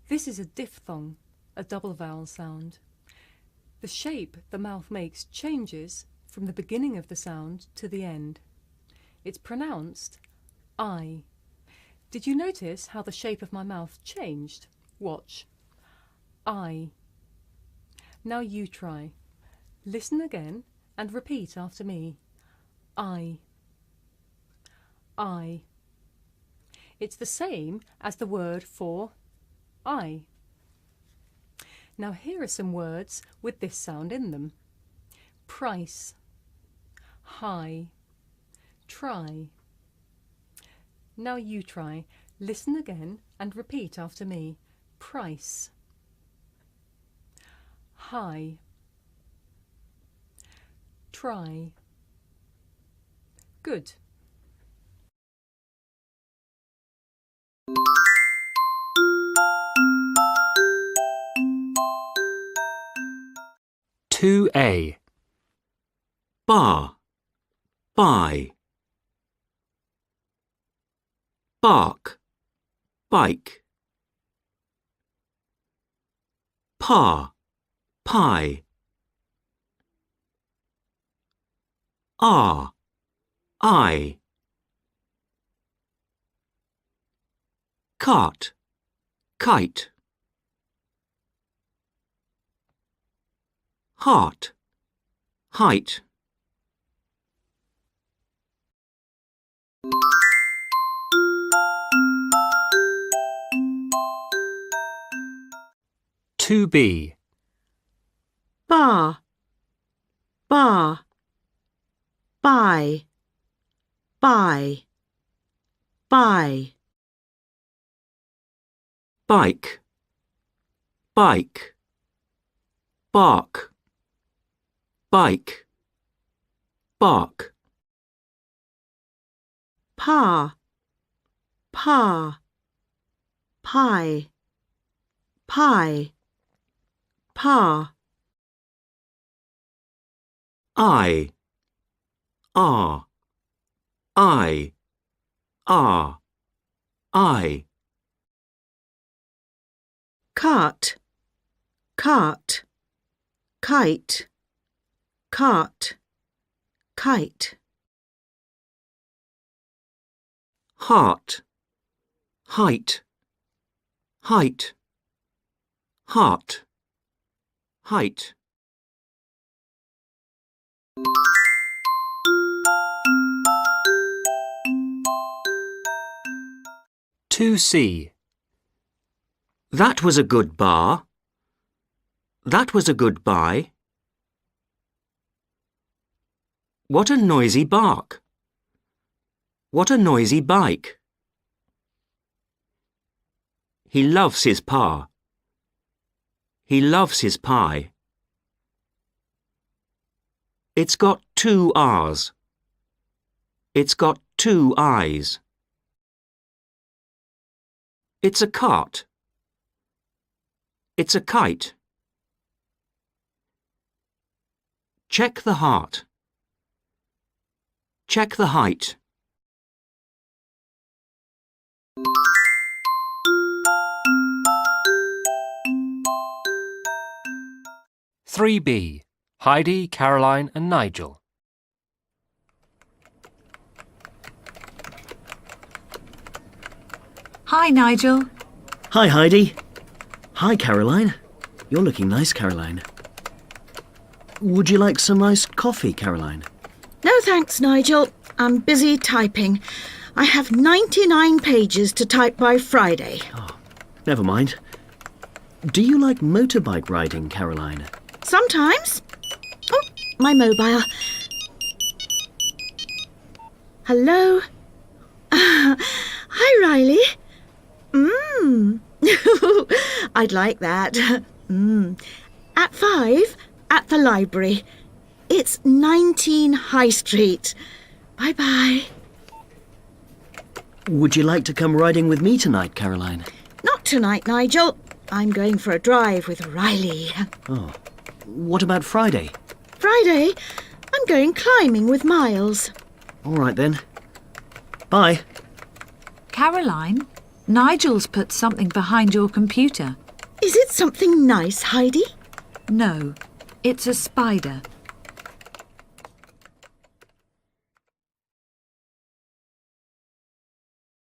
This is a diphthong, a double vowel sound. The shape the mouth makes changes from the beginning of the sound to the end. It's pronounced I. Did you notice how the shape of my mouth changed? Watch. I. Now you try. Listen again and repeat after me. I. I. It's the same as the word for I. Now here are some words with this sound in them. Price, high, try. Now you try. Listen again and repeat after me. Price, high, try. Good. (2A). Bar, buy. Bark, bike. Pa, pie. R, I. Cart, kite. Heart, height. (2B). Bar, bar. Buy, buy, buy. Bike, bike. Bark, bike, bark. Pa, pa. Pie, pie, pa. I, R, I, R, I. Cart, cart. Kite, cart, kite. Heart, height, height. Heart, height. (2C). That was a good bar. That was a good buy. What a noisy bark. What a noisy bike. He loves his pa. He loves his pie. It's got 2 R's. It's got 2 eyes. It's a cart. It's a kite. Check the heart. Check the height. (3B). Heidi, Caroline and Nigel. Hi, Nigel. Hi, Heidi. Hi, Caroline. You're looking nice, Caroline. Would you like some iced coffee, Caroline? No thanks, Nigel. I'm busy typing. I have 99 pages to type by Friday. Oh, never mind. Do you like motorbike riding, Caroline? Sometimes. Oh, my mobile. Hello? Hi, Riley. I'd like that. At 5, at the library. It's 19 High Street. Bye-bye. Would you like to come riding with me tonight, Caroline? Not tonight, Nigel. I'm going for a drive with Riley. Oh. What about Friday? Friday. I'm going climbing with Miles. All right then. Bye. Caroline, Nigel's put something behind your computer. Is it something nice, Heidi? No, it's a spider.